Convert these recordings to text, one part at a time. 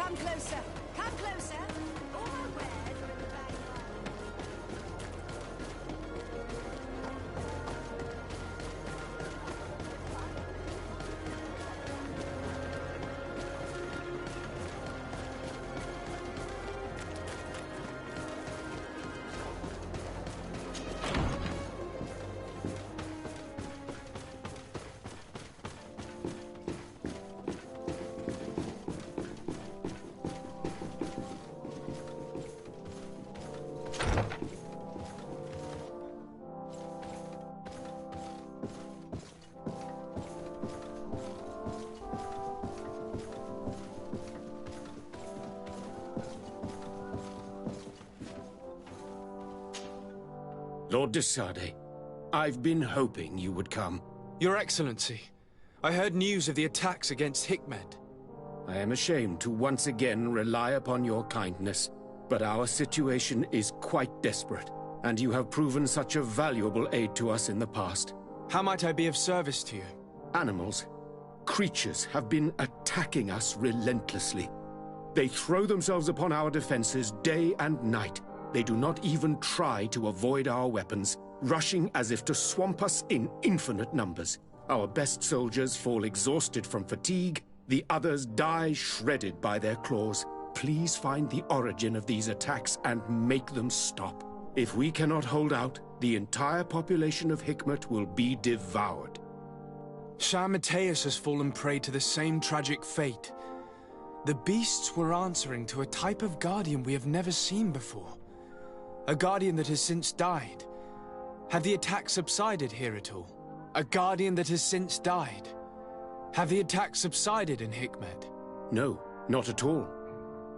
Come closer. Come closer. All my wares are in the bag. Lord de Sade, I've been hoping you would come. Your Excellency, I heard news of the attacks against Hikmet. I am ashamed to once again rely upon your kindness, but our situation is quite desperate, and you have proven such a valuable aid to us in the past. How might I be of service to you? Animals, creatures have been attacking us relentlessly. They throw themselves upon our defenses day and night. They do not even try to avoid our weapons, rushing as if to swamp us in infinite numbers. Our best soldiers fall exhausted from fatigue, the others die shredded by their claws. Please find the origin of these attacks and make them stop. If we cannot hold out, the entire population of Hikmet will be devoured. Shah Mateus has fallen prey to the same tragic fate. The beasts were answering to a type of guardian we have never seen before. A guardian that has since died. Have the attacks subsided here at all? A guardian that has since died. Have the attacks subsided in Hikmet? No, not at all.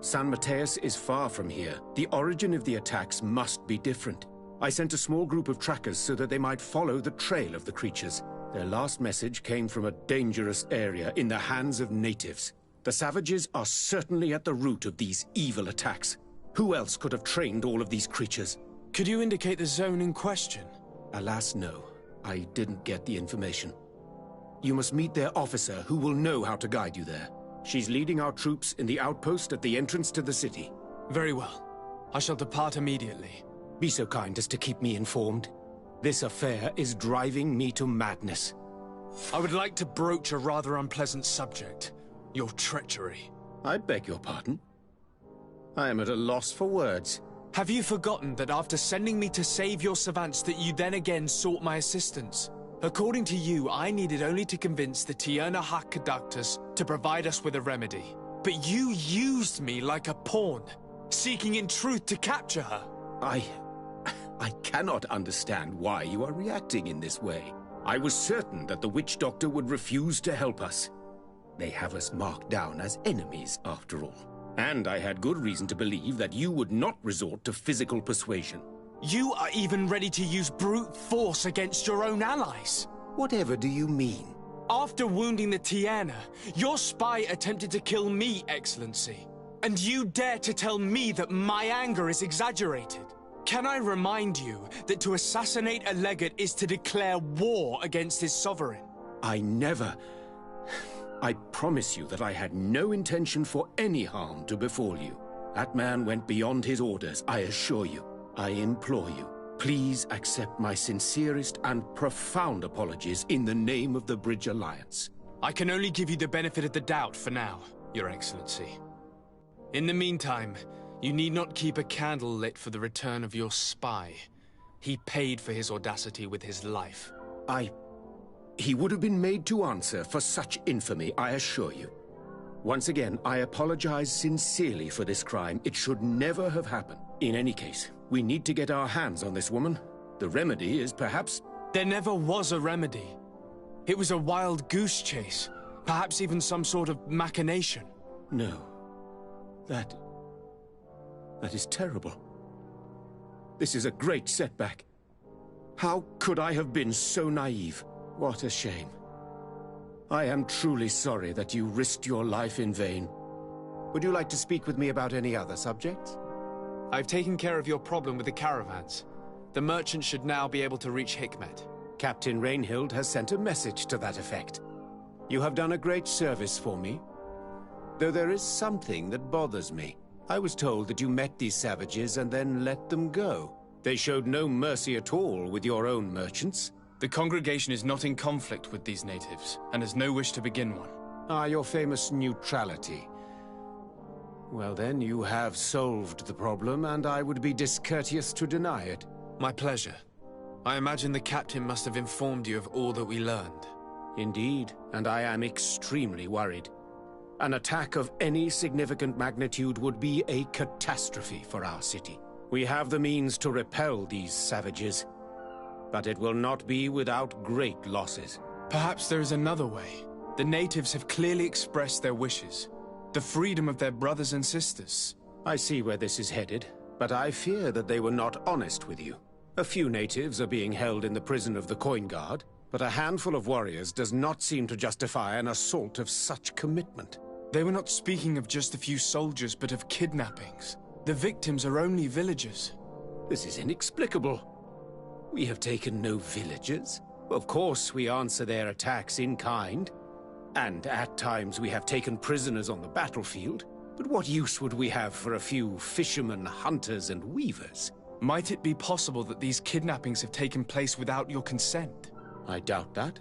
San Mateus is far from here. The origin of the attacks must be different. I sent a small group of trackers so that they might follow the trail of the creatures. Their last message came from a dangerous area in the hands of natives. The savages are certainly at the root of these evil attacks. Who else could have trained all of these creatures? Could you indicate the zone in question? Alas, no. I didn't get the information. You must meet their officer, who will know how to guide you there. She's leading our troops in the outpost at the entrance to the city. Very well. I shall depart immediately. Be so kind as to keep me informed. This affair is driving me to madness. I would like to broach a rather unpleasant subject. Your treachery. I beg your pardon? I am at a loss for words. Have you forgotten that after sending me to save your savants that you then again sought my assistance? According to you, I needed only to convince the Tierna Haq conductors to provide us with a remedy. But you used me like a pawn, seeking in truth to capture her. I cannot understand why you are reacting in this way. I was certain that the witch doctor would refuse to help us. They have us marked down as enemies, after all. And I had good reason to believe that you would not resort to physical persuasion. You are even ready to use brute force against your own allies. Whatever do you mean? After wounding the Tierna, your spy attempted to kill me, Excellency. And you dare to tell me that my anger is exaggerated. Can I remind you that to assassinate a legate is to declare war against his sovereign? I promise you that I had no intention for any harm to befall you. That man went beyond his orders, I assure you. I implore you, please accept my sincerest and profound apologies in the name of the Bridge Alliance. I can only give you the benefit of the doubt for now, Your Excellency. In the meantime, you need not keep a candle lit for the return of your spy. He paid for his audacity with his life. He would have been made to answer for such infamy, I assure you. Once again, I apologize sincerely for this crime. It should never have happened. In any case, we need to get our hands on this woman. The remedy is perhaps... There never was a remedy. It was a wild goose chase. Perhaps even some sort of machination. No. That is terrible. This is a great setback. How could I have been so naive? What a shame. I am truly sorry that you risked your life in vain. Would you like to speak with me about any other subjects? I've taken care of your problem with the caravans. The merchants should now be able to reach Hikmet. Captain Rainhild has sent a message to that effect. You have done a great service for me. Though there is something that bothers me. I was told that you met these savages and then let them go. They showed no mercy at all with your own merchants. The congregation is not in conflict with these natives, and has no wish to begin one. Ah, your famous neutrality. Well then, you have solved the problem, and I would be discourteous to deny it. My pleasure. I imagine the captain must have informed you of all that we learned. Indeed, and I am extremely worried. An attack of any significant magnitude would be a catastrophe for our city. We have the means to repel these savages, but it will not be without great losses. Perhaps there is another way. The natives have clearly expressed their wishes. The freedom of their brothers and sisters. I see where this is headed, but I fear that they were not honest with you. A few natives are being held in the prison of the Coin Guard, but a handful of warriors does not seem to justify an assault of such commitment. They were not speaking of just a few soldiers, but of kidnappings. The victims are only villagers. This is inexplicable. We have taken no villagers. Of course, we answer their attacks in kind. And at times we have taken prisoners on the battlefield. But what use would we have for a few fishermen, hunters, and weavers? Might it be possible that these kidnappings have taken place without your consent? I doubt that.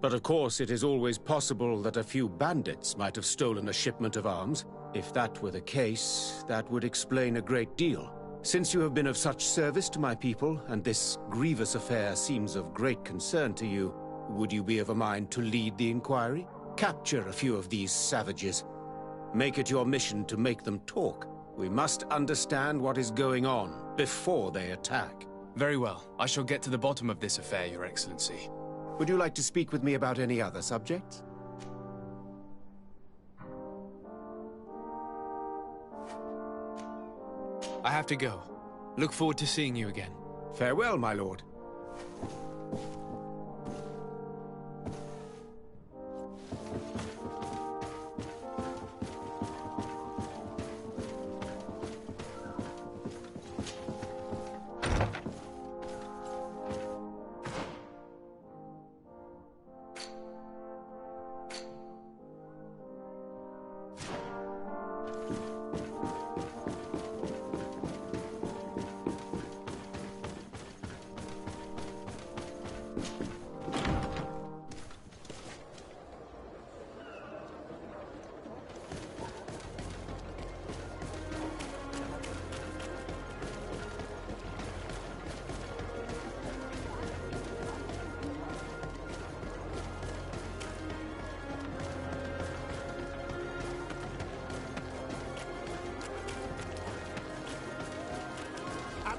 But of course, it is always possible that a few bandits might have stolen a shipment of arms. If that were the case, that would explain a great deal. Since you have been of such service to my people, and this grievous affair seems of great concern to you, would you be of a mind to lead the inquiry? Capture a few of these savages. Make it your mission to make them talk. We must understand what is going on before they attack. Very well. I shall get to the bottom of this affair, Your Excellency. Would you like to speak with me about any other subjects? I have to go. Look forward to seeing you again. Farewell, my lord.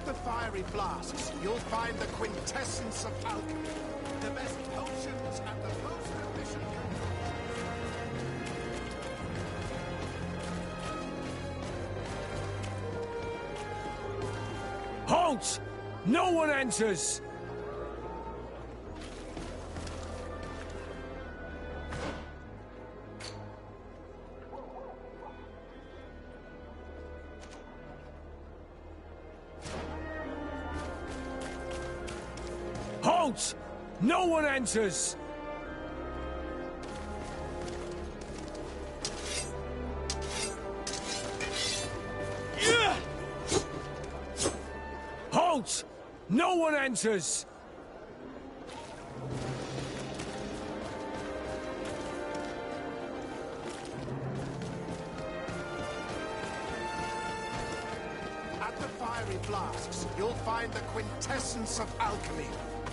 The fiery flasks, you'll find the quintessence of alchemy. The best potions and the most efficient... Halt! No one enters! Halt! No one enters! Halt! No one enters! At the fiery flasks, you'll find the quintessence of alchemy.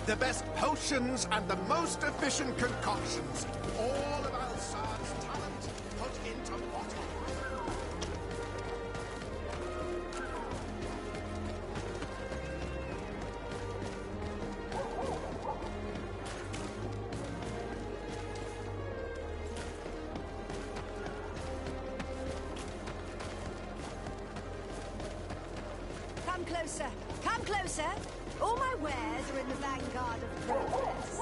The best potions and the most efficient concoctions. All of Alsad's talent put into bottles. Come closer. Come closer. All my wares are in the vanguard of progress.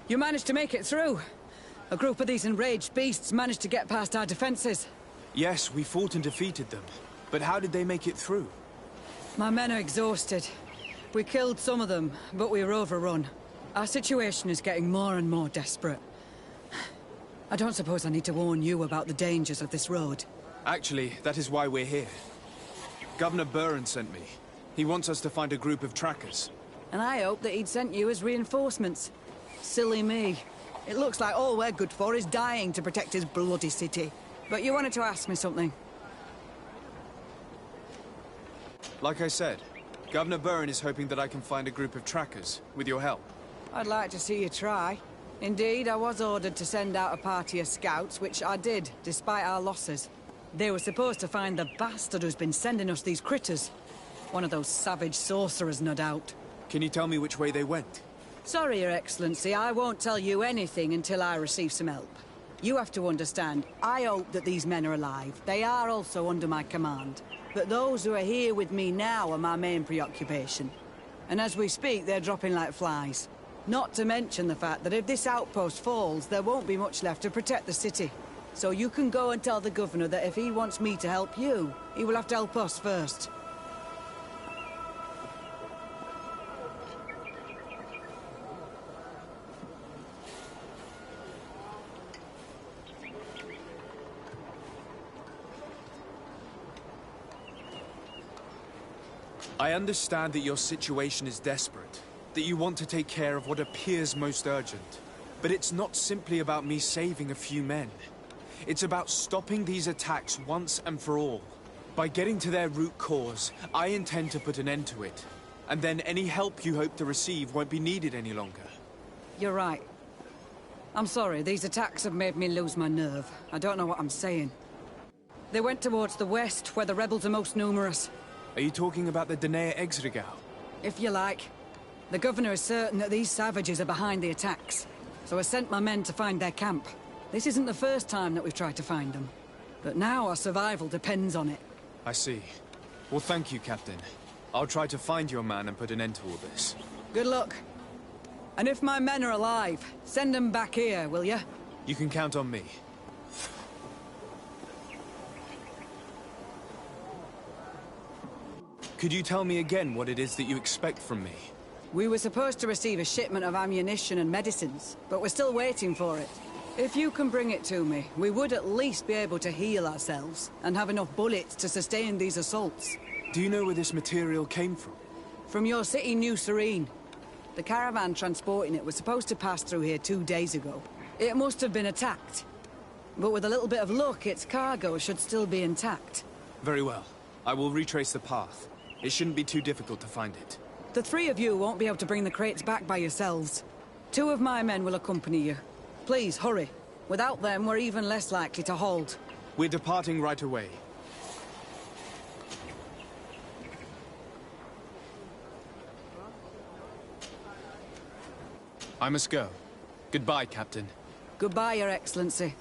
You managed to make it through. A group of these enraged beasts managed to get past our defenses. Yes, we fought and defeated them. But how did they make it through? My men are exhausted. We killed some of them, but we were overrun. Our situation is getting more and more desperate. I don't suppose I need to warn you about the dangers of this road. Actually, that is why we're here. Governor Burren sent me. He wants us to find a group of trackers. And I hoped that he'd sent you as reinforcements. Silly me. It looks like all we're good for is dying to protect his bloody city. But you wanted to ask me something. Like I said, Governor Burren is hoping that I can find a group of trackers, with your help. I'd like to see you try. Indeed, I was ordered to send out a party of scouts, which I did, despite our losses. They were supposed to find the bastard who's been sending us these critters. One of those savage sorcerers, no doubt. Can you tell me which way they went? Sorry, Your Excellency, I won't tell you anything until I receive some help. You have to understand, I hope that these men are alive. They are also under my command. But those who are here with me now are my main preoccupation. And as we speak, they're dropping like flies. Not to mention the fact that if this outpost falls, there won't be much left to protect the city. So you can go and tell the governor that if he wants me to help you, he will have to help us first. I understand that your situation is desperate, that you want to take care of what appears most urgent. But it's not simply about me saving a few men. It's about stopping these attacks once and for all. By getting to their root cause, I intend to put an end to it. And then any help you hope to receive won't be needed any longer. You're right. I'm sorry, these attacks have made me lose my nerve. I don't know what I'm saying. They went towards the west, where the rebels are most numerous. Are you talking about the Danea Exregau? If you like. The governor is certain that these savages are behind the attacks, so I sent my men to find their camp. This isn't the first time that we've tried to find them, but now our survival depends on it. I see. Well, thank you, Captain. I'll try to find your man and put an end to all this. Good luck. And if my men are alive, send them back here, will you? You can count on me. Could you tell me again what it is that you expect from me? We were supposed to receive a shipment of ammunition and medicines, but we're still waiting for it. If you can bring it to me, we would at least be able to heal ourselves and have enough bullets to sustain these assaults. Do you know where this material came from? From your city, New Serene. The caravan transporting it was supposed to pass through here 2 days ago. It must have been attacked. But with a little bit of luck, its cargo should still be intact. Very well. I will retrace the path. It shouldn't be too difficult to find it. The three of you won't be able to bring the crates back by yourselves. 2 of my men will accompany you. Please, hurry. Without them, we're even less likely to hold. We're departing right away. I must go. Goodbye, Captain. Goodbye, Your Excellency.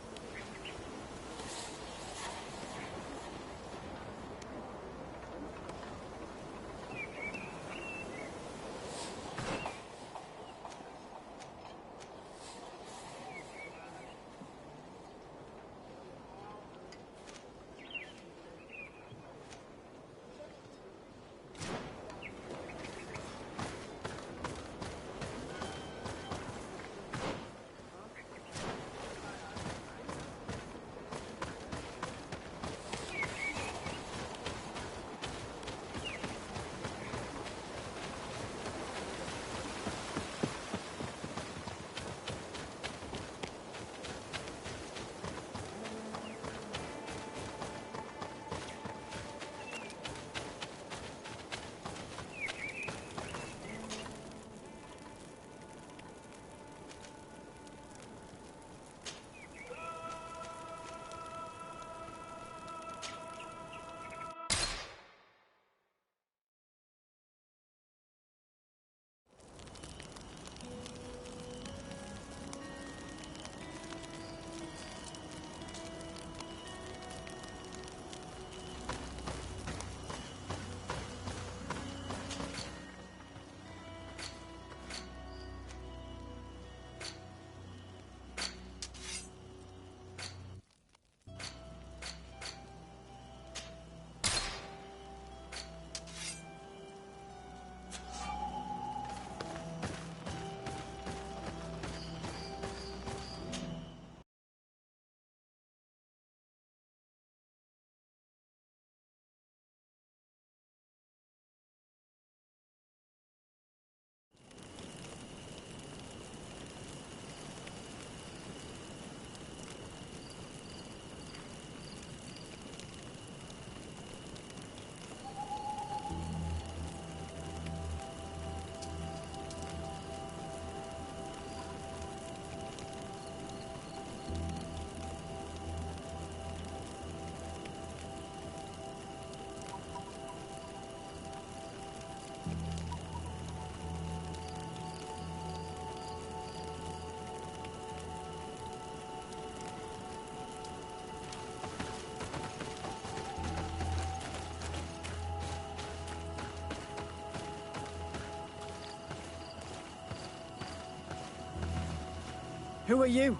Who are you?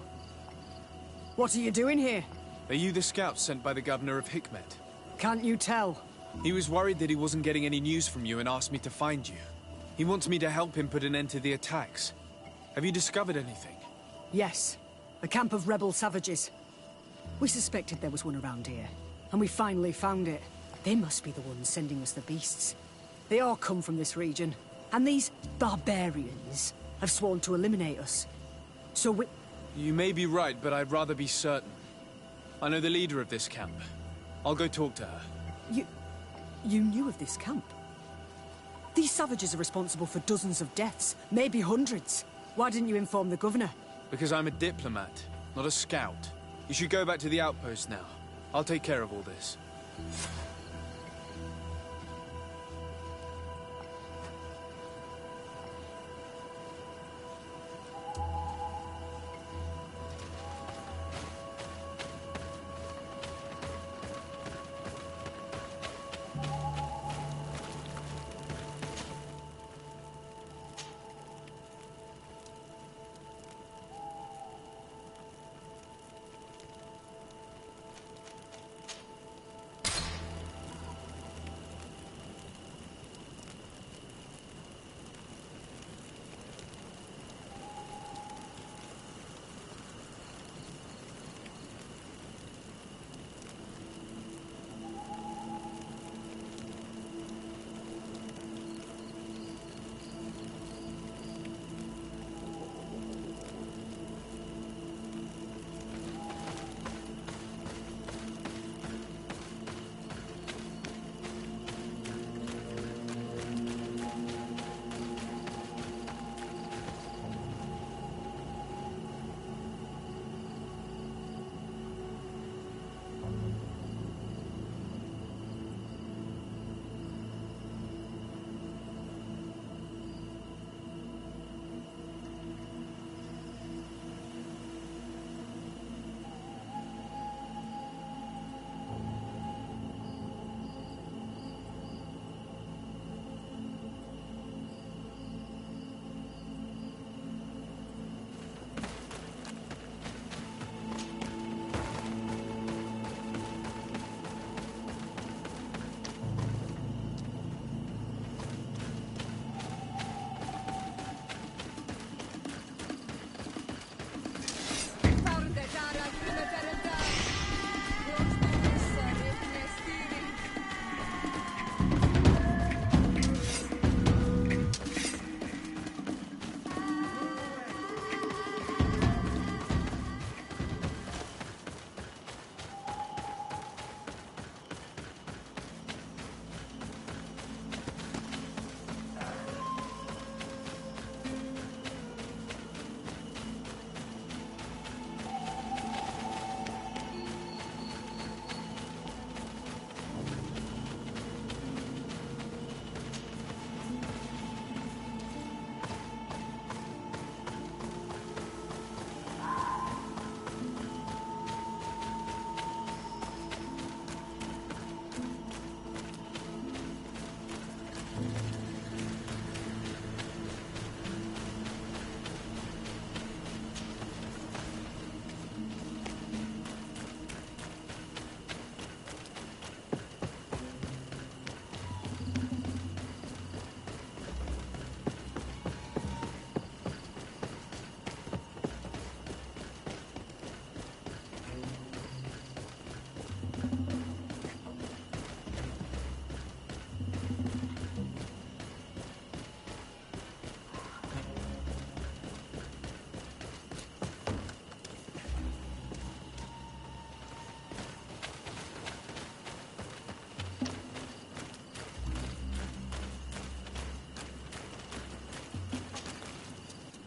What are you doing here? Are you the scouts sent by the governor of Hikmet? Can't you tell? He was worried that he wasn't getting any news from you and asked me to find you. He wants me to help him put an end to the attacks. Have you discovered anything? Yes. A camp of rebel savages. We suspected there was one around here, and we finally found it. They must be the ones sending us the beasts. They all come from this region, and these barbarians have sworn to eliminate us. So we... You may be right, but I'd rather be certain. I know the leader of this camp. I'll go talk to her. You knew of this camp? These savages are responsible for dozens of deaths, maybe hundreds. Why didn't you inform the governor? Because I'm a diplomat, not a scout. You should go back to the outpost now. I'll take care of all this.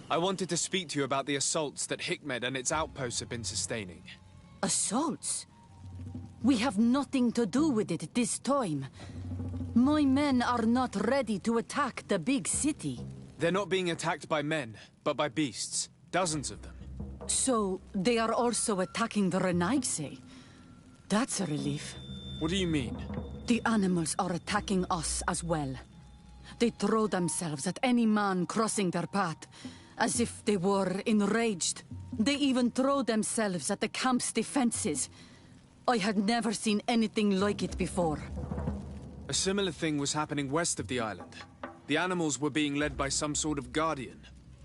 I wanted to speak to you about the assaults that Hikmet and its outposts have been sustaining. Assaults? We have nothing to do with it this time. My men are not ready to attack the big city. They're not being attacked by men, but by beasts. Dozens of them. So, they are also attacking the Renaigse. That's a relief. What do you mean? The animals are attacking us as well. They throw themselves at any man crossing their path, as if they were enraged. They even throw themselves at the camp's defenses. I had never seen anything like it before. A similar thing was happening west of the island. The animals were being led by some sort of guardian.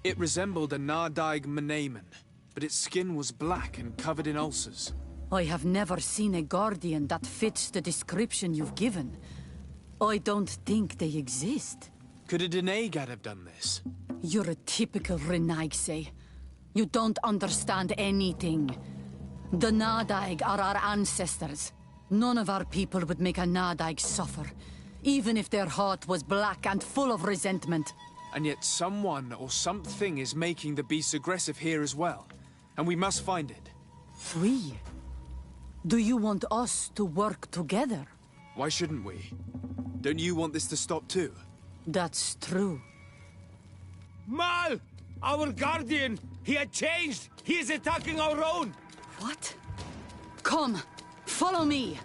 It resembled a Nardaig Menaemon, but its skin was black and covered in ulcers. I have never seen a guardian that fits the description you've given. I don't think they exist. Could a Denaigad have done this? You're a typical Renaigse. You don't understand anything. The Nardaig are our ancestors. None of our people would make a Nardaig suffer, even if their heart was black and full of resentment. And yet someone or something is making the beasts aggressive here as well. And we must find it. We? Do you want us to work together? Why shouldn't we? Don't you want this to stop too? That's true. Mal! Our guardian! He had changed! He is attacking our own! What? Come, follow me.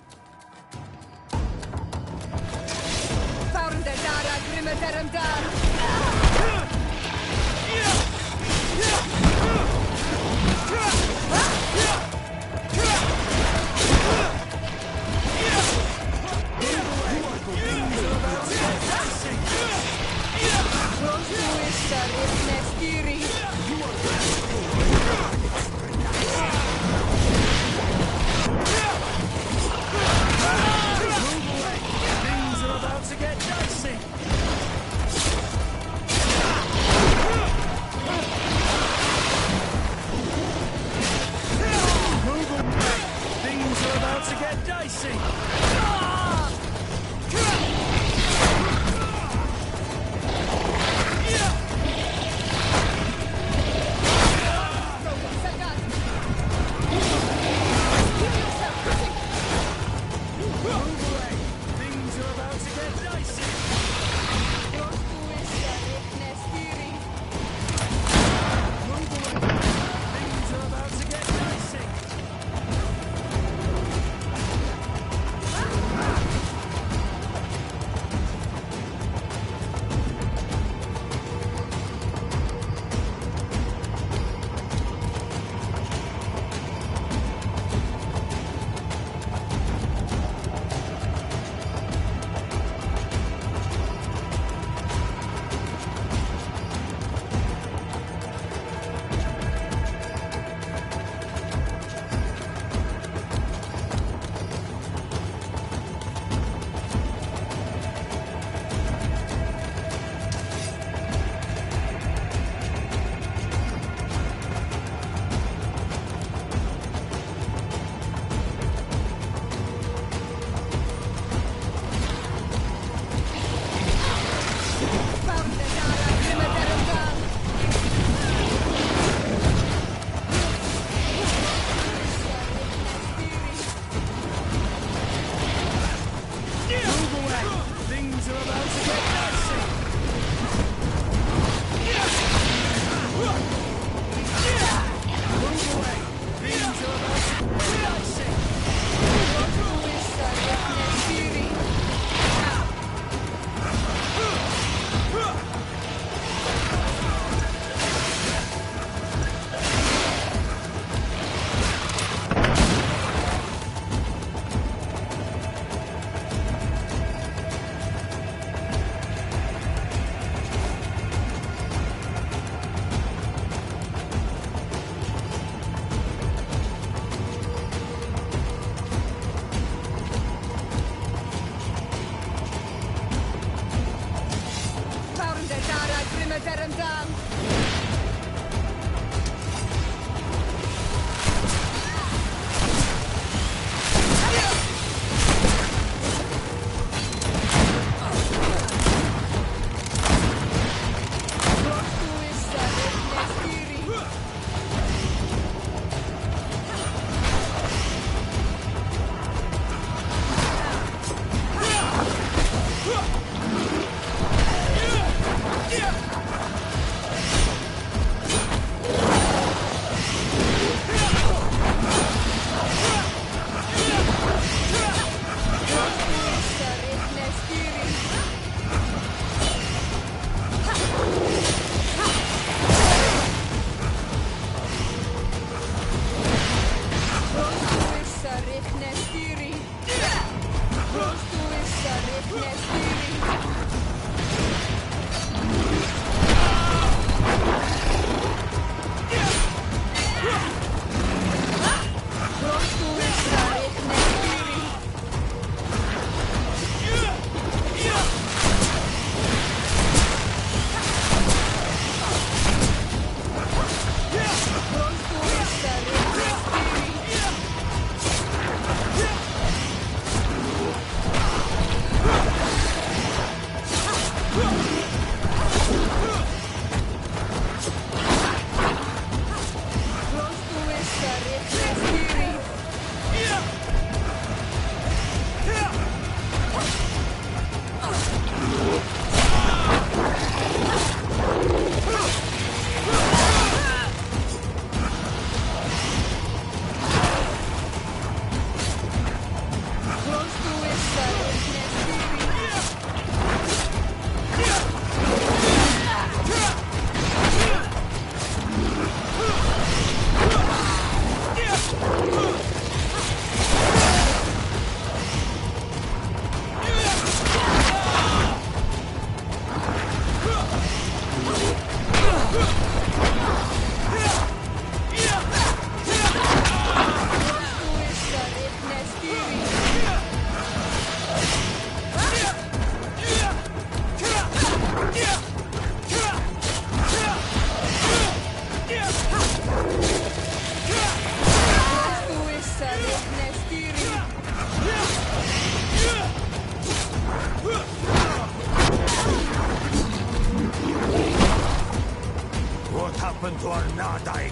What happened to our Nadaik?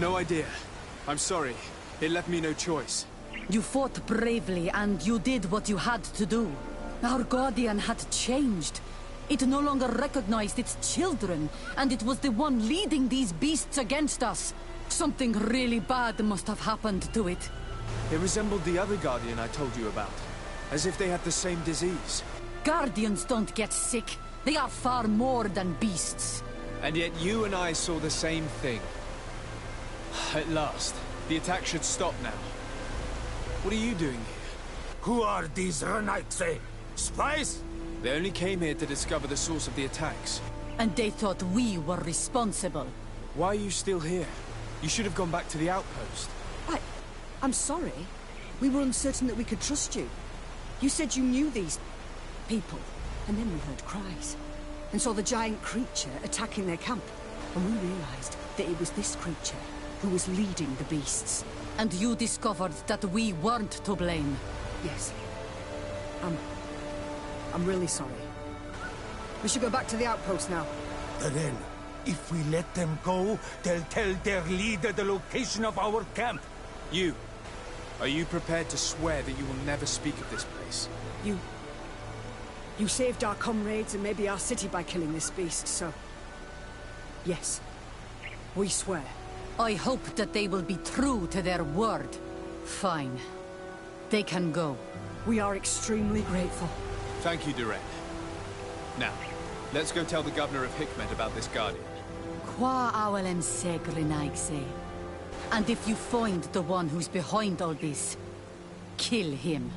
No idea. I'm sorry. It left me no choice. You fought bravely, and you did what you had to do. Our Guardian had changed. It no longer recognized its children, and it was the one leading these beasts against us. Something really bad must have happened to it. It resembled the other Guardian I told you about. As if they had the same disease. Guardians don't get sick. They are far more than beasts. And yet you and I saw the same thing. At last. The attack should stop now. What are you doing here? Who are these Renaigse? Spies? They only came here to discover the source of the attacks. And they thought we were responsible. Why are you still here? You should have gone back to the outpost. I'm sorry. We were uncertain that we could trust you. You said you knew these people, and then we heard cries, and saw the giant creature attacking their camp. And we realized that it was this creature who was leading the beasts. And you discovered that we weren't to blame. Yes. I'm really sorry. We should go back to the outpost now. Then, if we let them go, they'll tell their leader the location of our camp. You. Are you prepared to swear that you will never speak of this place? You saved our comrades and maybe our city by killing this beast, so... Yes. We swear. I hope that they will be true to their word. Fine. They can go. We are extremely grateful. Thank you, Duran. Now, let's go tell the governor of Hikmet about this Guardian. Qua awelem segrenaigse. And if you find the one who's behind all this, kill him.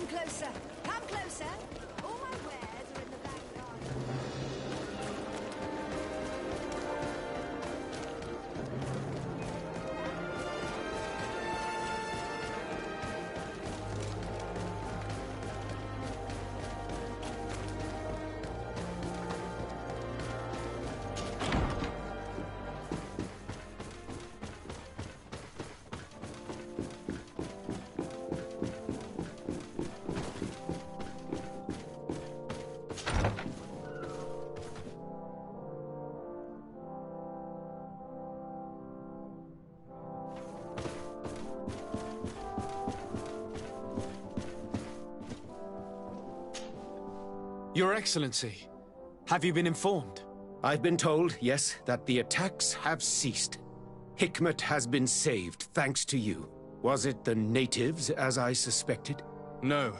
Come closer! Come closer! All my wares are in the back garden. Your Excellency, have you been informed? I've been told, yes, that the attacks have ceased. Hikmet has been saved, thanks to you. Was it the natives, as I suspected? No,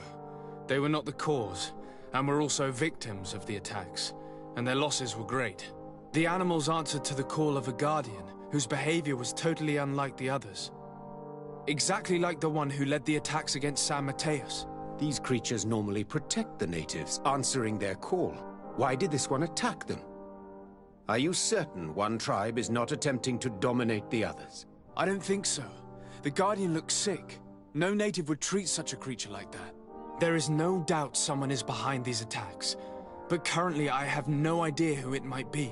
they were not the cause, and were also victims of the attacks, and their losses were great. The animals answered to the call of a guardian, whose behavior was totally unlike the others. Exactly like the one who led the attacks against San Mateus. These creatures normally protect the natives, answering their call. Why did this one attack them? Are you certain one tribe is not attempting to dominate the others? I don't think so. The Guardian looks sick. No native would treat such a creature like that. There is no doubt someone is behind these attacks, but currently I have no idea who it might be.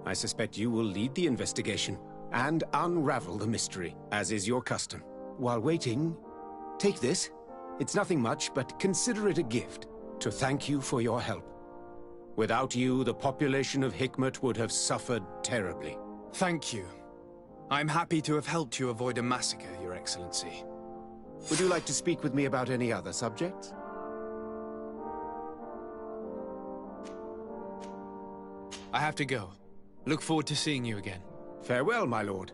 I suspect you will lead the investigation and unravel the mystery, as is your custom. While waiting, take this. It's nothing much, but consider it a gift to thank you for your help. Without you, the population of Hikmet would have suffered terribly. Thank you. I'm happy to have helped you avoid a massacre, Your Excellency. Would you like to speak with me about any other subjects? I have to go. Look forward to seeing you again. Farewell, my lord.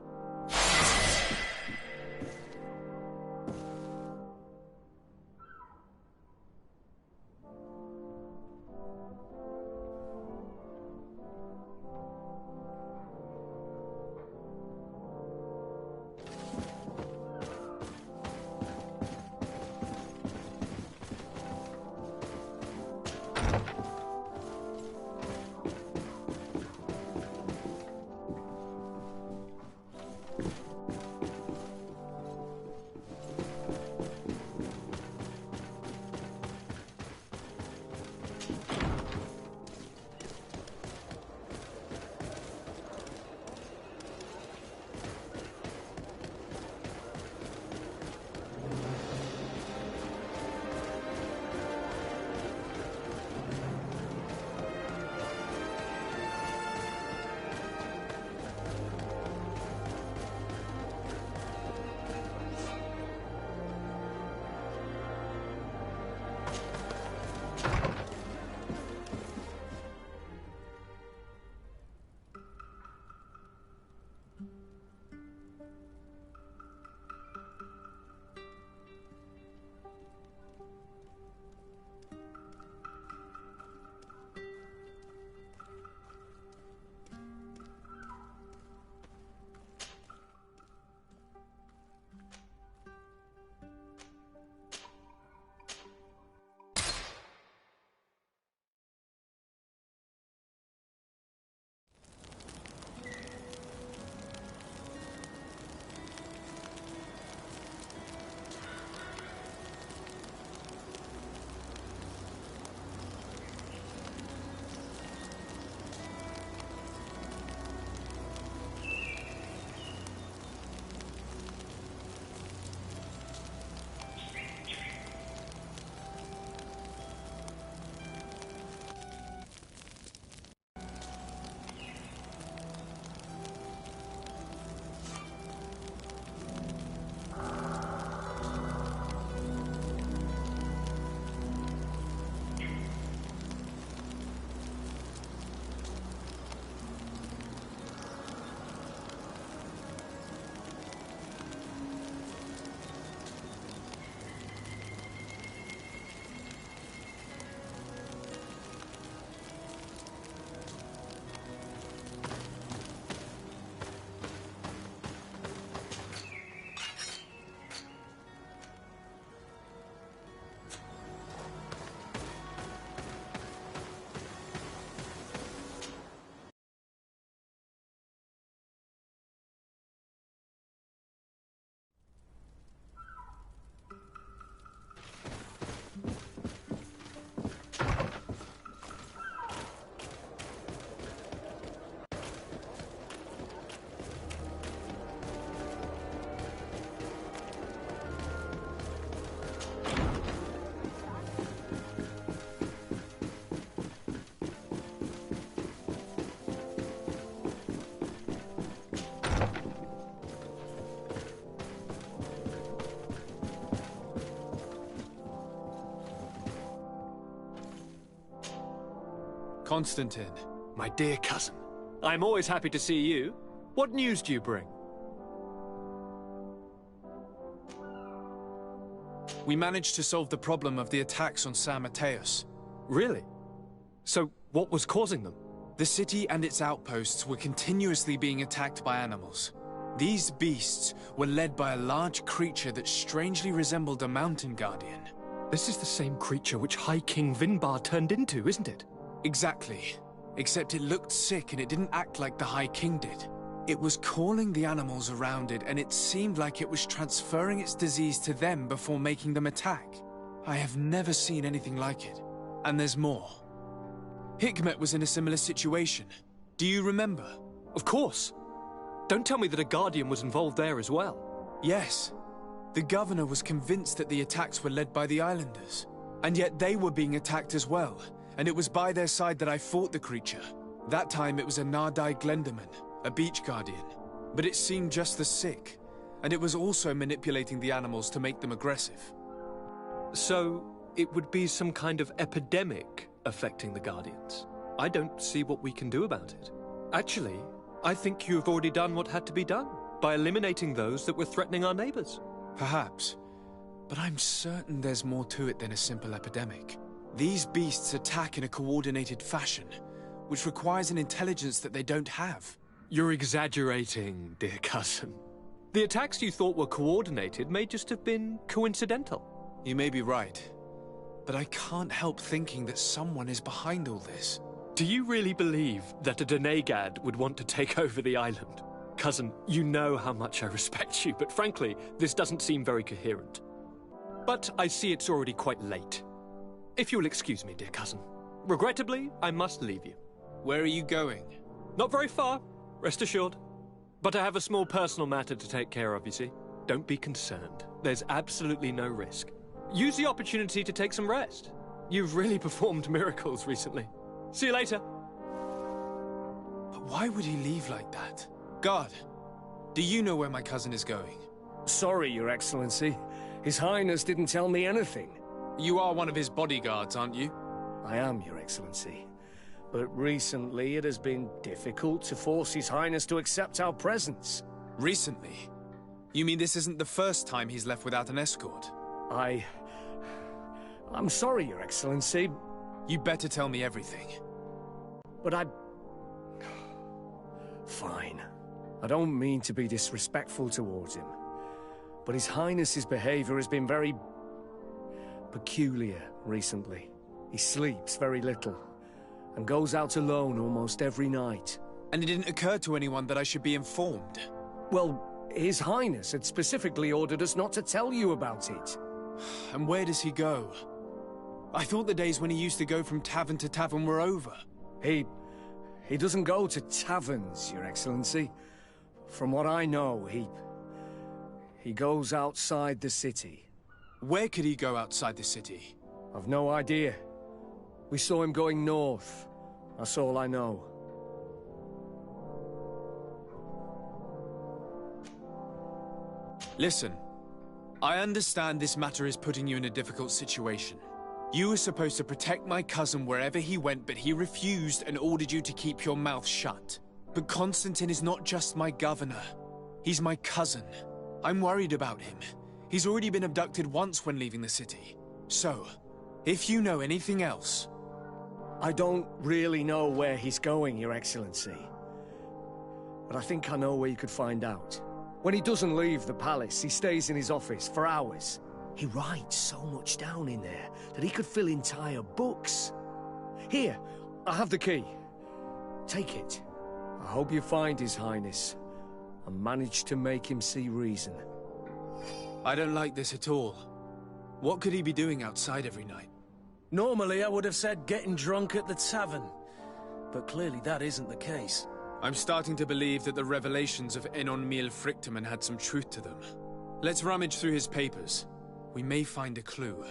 Constantine, my dear cousin. I'm always happy to see you. What news do you bring? We managed to solve the problem of the attacks on San Mateus. Really? So, what was causing them? The city and its outposts were continuously being attacked by animals. These beasts were led by a large creature that strangely resembled a mountain guardian. This is the same creature which High King Vinbar turned into, isn't it? Exactly. Except it looked sick and it didn't act like the High King did. It was calling the animals around it, and it seemed like it was transferring its disease to them before making them attack. I have never seen anything like it. And there's more. Hikmet was in a similar situation. Do you remember? Of course. Don't tell me that a Guardian was involved there as well. Yes. The governor was convinced that the attacks were led by the islanders. And yet they were being attacked as well. And it was by their side that I fought the creature. That time it was a Nardai Glenderman, a beach guardian. But it seemed just as sick. And it was also manipulating the animals to make them aggressive. So, it would be some kind of epidemic affecting the Guardians. I don't see what we can do about it. Actually, I think you have already done what had to be done, by eliminating those that were threatening our neighbors. Perhaps. But I'm certain there's more to it than a simple epidemic. These beasts attack in a coordinated fashion, which requires an intelligence that they don't have. You're exaggerating, dear cousin. The attacks you thought were coordinated may just have been coincidental. You may be right. But I can't help thinking that someone is behind all this. Do you really believe that a Denegad would want to take over the island? Cousin, you know how much I respect you, but frankly, this doesn't seem very coherent. But I see it's already quite late. If you'll excuse me, dear cousin. Regrettably, I must leave you. Where are you going? Not very far, rest assured. But I have a small personal matter to take care of, you see. Don't be concerned. There's absolutely no risk. Use the opportunity to take some rest. You've really performed miracles recently. See you later. But why would he leave like that? Guard, do you know where my cousin is going? Sorry, Your Excellency. His Highness didn't tell me anything. You are one of his bodyguards, aren't you? I am, Your Excellency. But recently it has been difficult to force His Highness to accept our presence. Recently? You mean this isn't the first time he's left without an escort? I'm sorry, Your Excellency. You better tell me everything. But Fine. I don't mean to be disrespectful towards him. But His Highness's behavior has been very peculiar recently. He sleeps very little, and goes out alone almost every night. And it didn't occur to anyone that I should be informed? Well, His Highness had specifically ordered us not to tell you about it. And where does he go? I thought the days when he used to go from tavern to tavern were over. He doesn't go to taverns, Your Excellency. From what I know, he goes outside the city. Where could he go outside the city? I've no idea. We saw him going north. That's all I know. Listen, I understand this matter is putting you in a difficult situation. You were supposed to protect my cousin wherever he went, but he refused and ordered you to keep your mouth shut. But Constantine is not just my governor. He's my cousin. I'm worried about him. He's already been abducted once when leaving the city. So, if you know anything else... I don't really know where he's going, Your Excellency. But I think I know where you could find out. When he doesn't leave the palace, he stays in his office for hours. He writes so much down in there that he could fill entire books. Here, I have the key. Take it. I hope you find His Highness and manage to make him see reason. I don't like this at all. What could he be doing outside every night? Normally I would have said getting drunk at the tavern, but clearly that isn't the case. I'm starting to believe that the revelations of Enon Miel Frichtemann had some truth to them. Let's rummage through his papers. We may find a clue.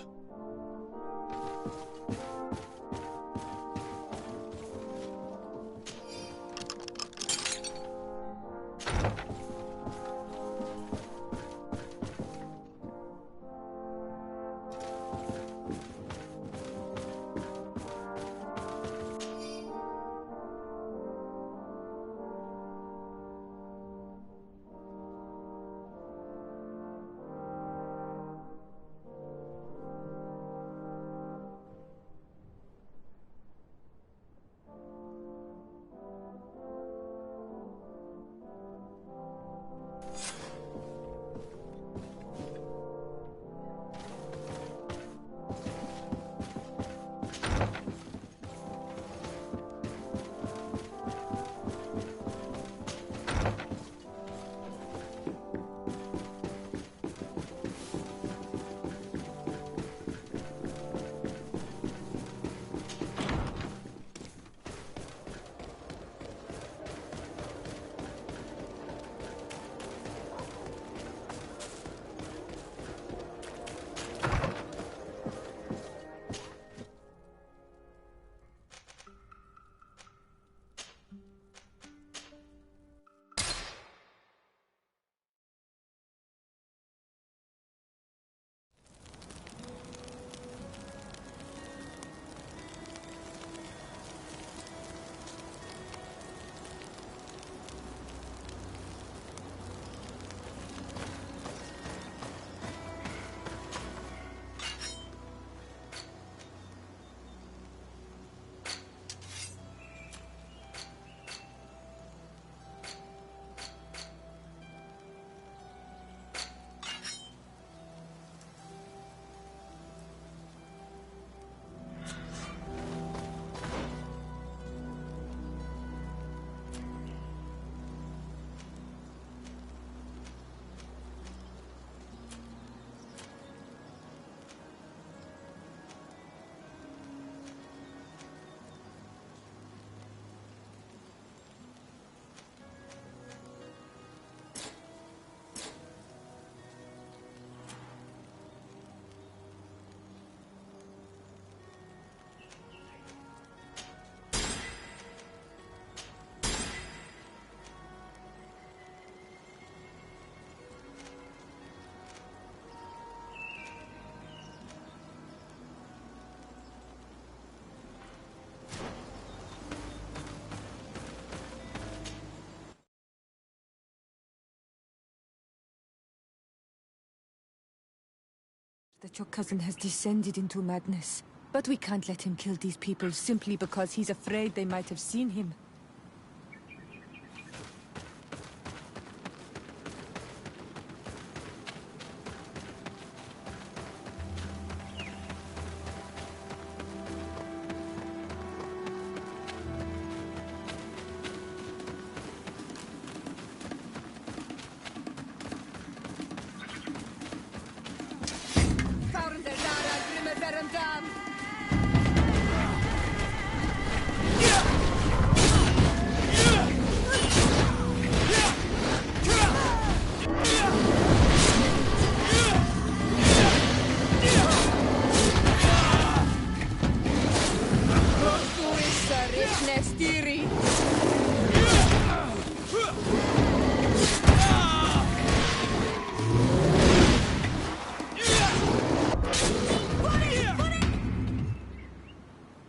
that your cousin has descended into madness. But we can't let him kill these people simply because he's afraid they might have seen him.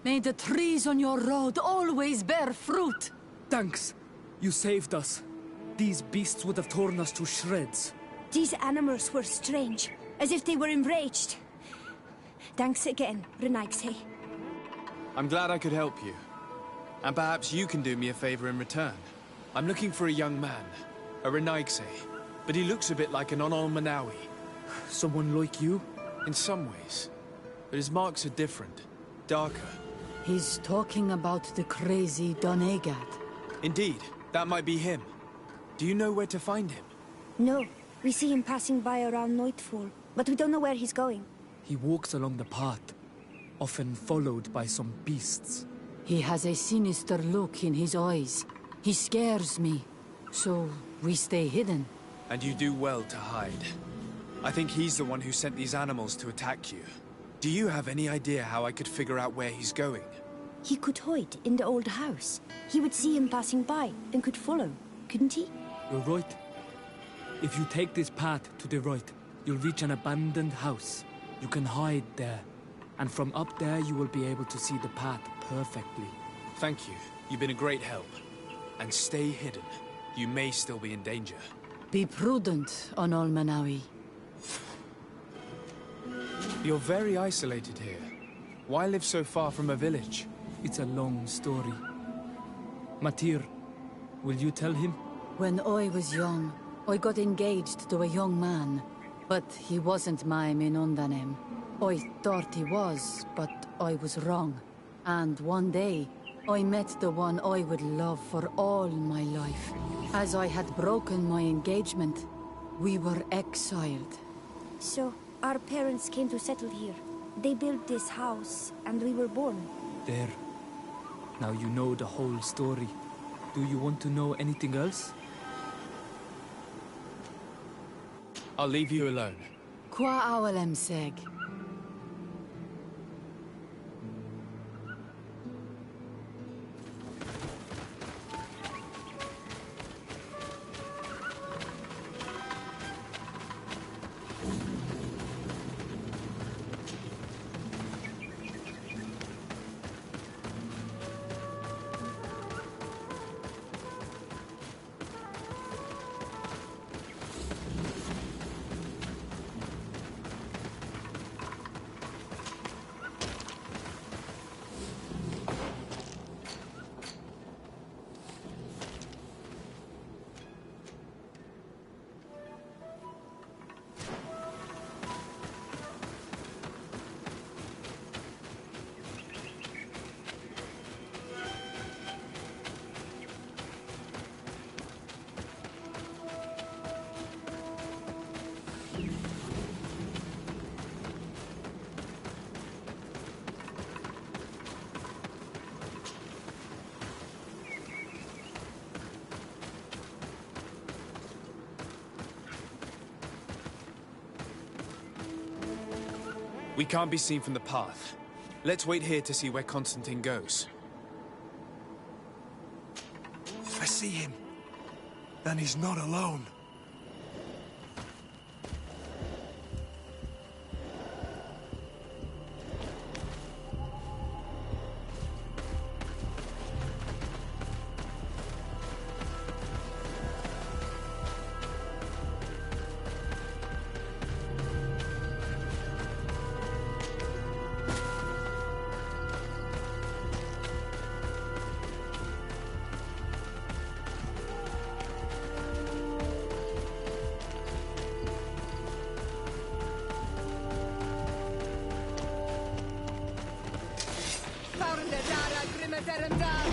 May the trees on your road always bear fruit. Thanks. You saved us. These beasts would have torn us to shreds. These animals were strange, as if they were enraged. Thanks again, Renaigse. I'm glad I could help you. And perhaps you can do me a favor in return. I'm looking for a young man, a Renaigse, but he looks a bit like an Onol Manawi. Someone like you? In some ways. But his marks are different, darker. He's talking about the crazy Donegad. Indeed, that might be him. Do you know where to find him? No, we see him passing by around nightfall, but we don't know where he's going. He walks along the path, often followed by some beasts. He has a sinister look in his eyes. He scares me, so we stay hidden. And you do well to hide. I think he's the one who sent these animals to attack you. Do you have any idea how I could figure out where he's going? He could hide in the old house. He would see him passing by and could follow, couldn't he? You're right. If you take this path to the right, you'll reach an abandoned house. You can hide there. And from up there, you will be able to see the path perfectly. Thank you. You've been a great help. And stay hidden. You may still be in danger. Be prudent, Onol Manawi. You're very isolated here. Why live so far from a village? It's a long story. Matir, will you tell him? When I was young, I got engaged to a young man. But he wasn't my Minundanem. I thought he was, but I was wrong. And one day, I met the one I would love for all my life. As I had broken my engagement, we were exiled. So, our parents came to settle here. They built this house, and we were born. There. Now you know the whole story. Do you want to know anything else? I'll leave you alone. Qua awalem seg. We can't be seen from the path. Let's wait here to see where Constantine goes. I see him. And he's not alone. Tear him down!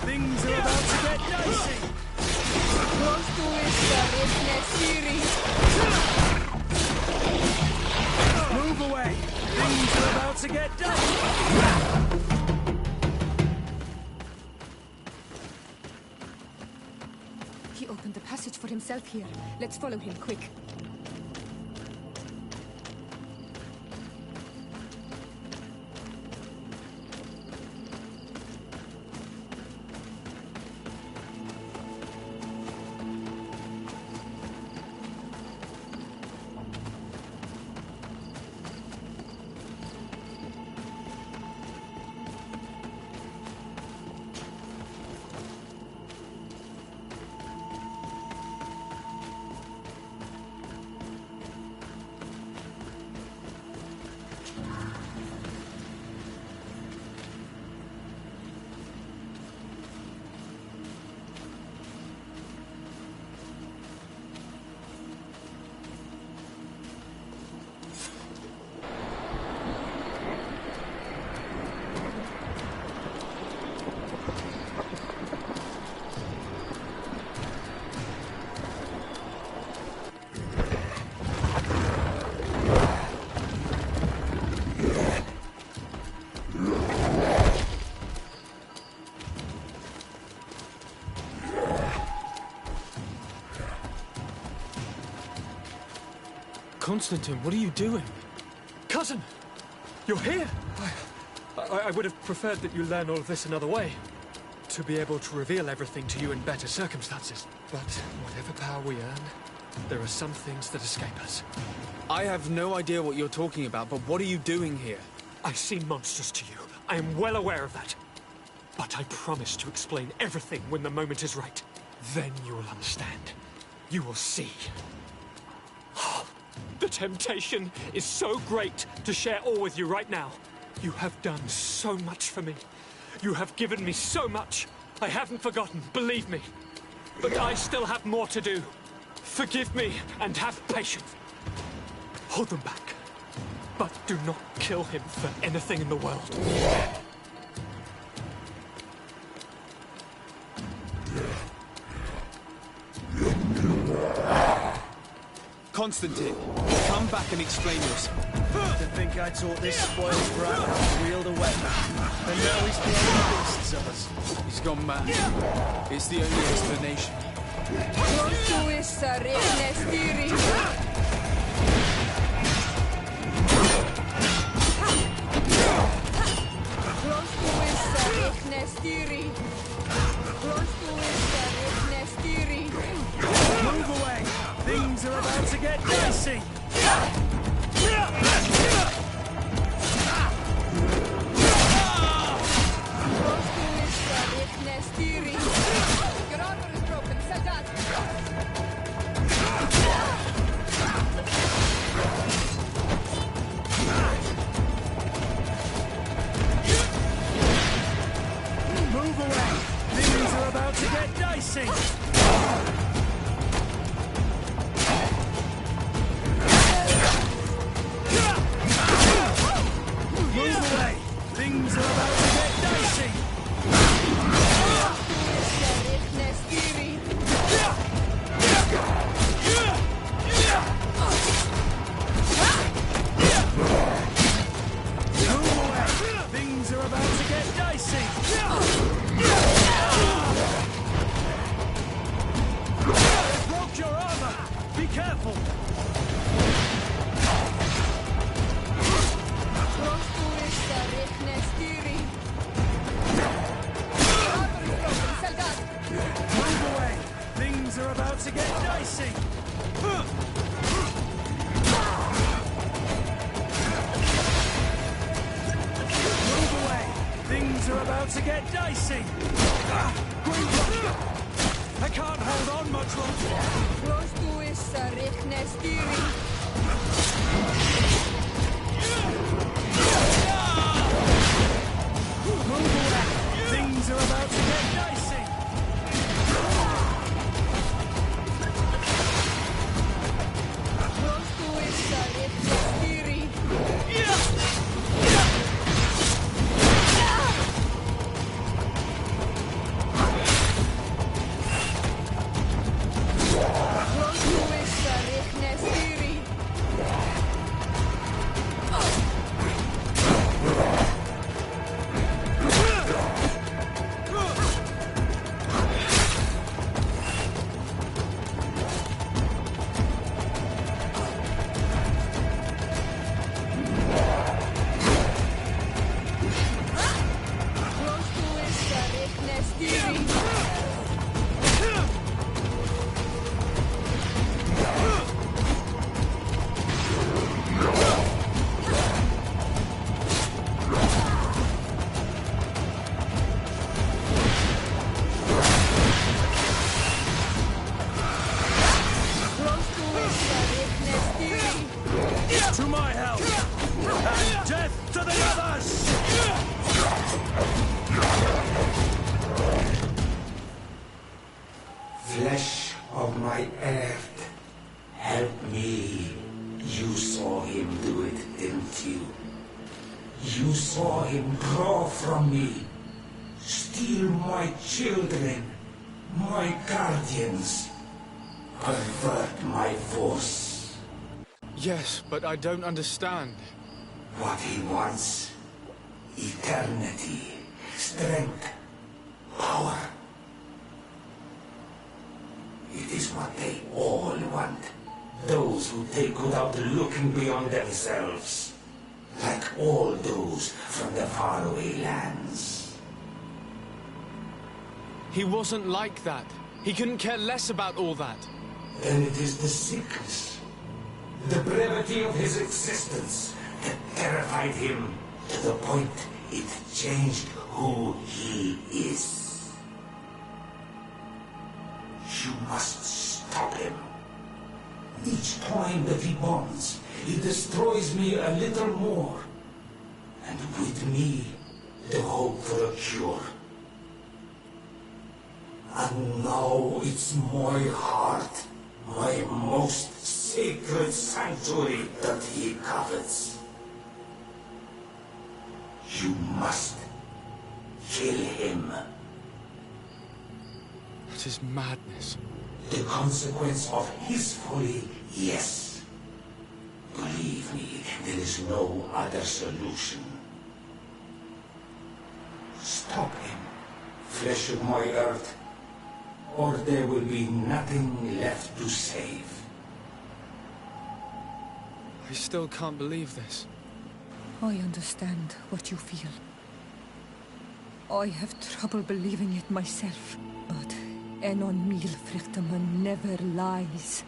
Things are about to get dicey. Move away! Things are about to get dicey! He opened the passage for himself here. Let's follow him, quick. Constantine, what are you doing? Cousin! You're here! I would have preferred that you learn all of this another way. To be able to reveal everything to you in better circumstances. But whatever power we earn, there are some things that escape us. I have no idea what you're talking about, but what are you doing here? I seem monstrous to you. I am well aware of that. But I promise to explain everything when the moment is right. Then you will understand. You will see. The temptation is so great to share all with you right now. You have done so much for me. You have given me so much. I haven't forgotten, believe me. But I still have more to do. Forgive me and have patience. Hold them back. But do not kill him for anything in the world. Constantine, come back and explain yourself. To think I taught this spoiled brat how to wield a weapon. And now he's throwing beasts of us. He's gone mad. It's the only explanation. Move away! Things are about to get dicey! Your armor is broken, Soldat! about to get dicey! Greedfall! I can't hold on much longer! Close to is steering. Things are about to get dicey! Close to is steering. Close to is steering. Close to is steering. Close to is steering. To my help! And death to the others! Flesh of my earth, help me. You saw him do it, didn't you? You saw him draw from me, steal my children, my guardians, pervert my force. Yes, but I don't understand. What he wants, eternity, strength, power. It is what they all want. Those who take without looking beyond themselves. Like all those from the faraway lands. He wasn't like that. He couldn't care less about all that. Then it is the sickness, the brevity of his existence that terrified him to the point it changed who he is. You must stop him. Each time that he bonds, he destroys me a little more. And with me, the hope for a cure. And now it's my heart, my most sacred sanctuary that he covets. You must kill him. That is madness. The consequence of his folly, yes. Believe me, there is no other solution. Stop him, flesh of my earth, or there will be nothing left to save. I still can't believe this. I understand what you feel. I have trouble believing it myself, but Enon Milfrichtaman never lies.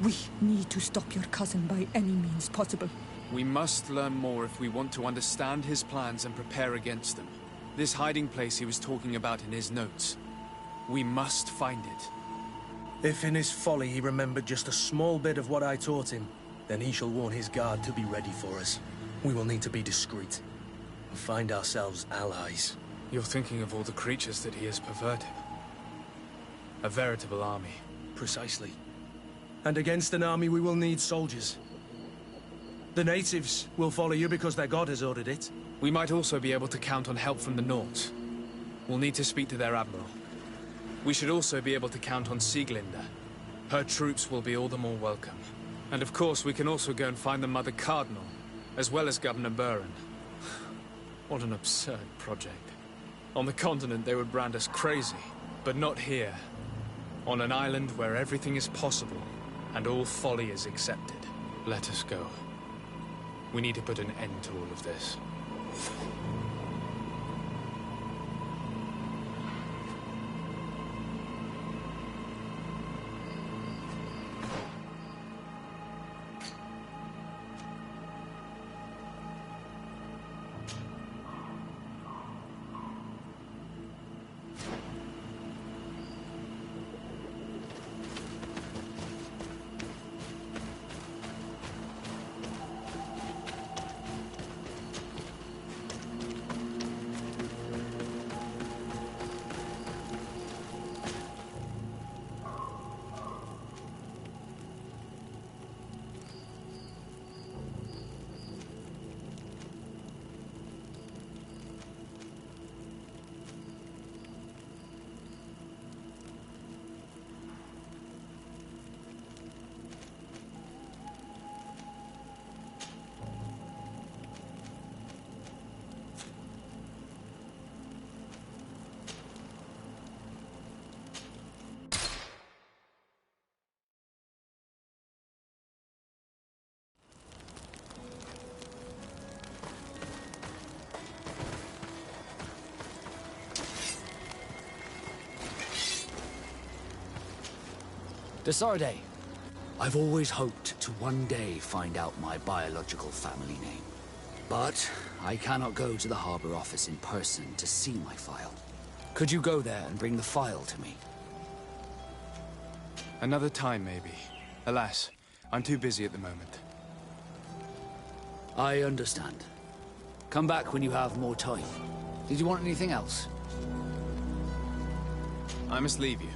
We need to stop your cousin by any means possible. We must learn more if we want to understand his plans and prepare against them. This hiding place he was talking about in his notes. We must find it. If in his folly he remembered just a small bit of what I taught him, then he shall warn his guard to be ready for us. We will need to be discreet and find ourselves allies. You're thinking of all the creatures that he has perverted. A veritable army. Precisely. And against an army we will need soldiers. The natives will follow you because their god has ordered it. We might also be able to count on help from the Nords. We'll need to speak to their admiral. We should also be able to count on Sieglinde. Her troops will be all the more welcome. And of course, we can also go and find the Mother Cardinal, as well as Governor Buren. What an absurd project. On the continent, they would brand us crazy, but not here. On an island where everything is possible, and all folly is accepted. Let us go. We need to put an end to all of this. Desarde, I've always hoped to one day find out my biological family name. But I cannot go to the harbor office in person to see my file. Could you go there and bring the file to me? Another time, maybe. Alas, I'm too busy at the moment. I understand. Come back when you have more time. Did you want anything else? I must leave you.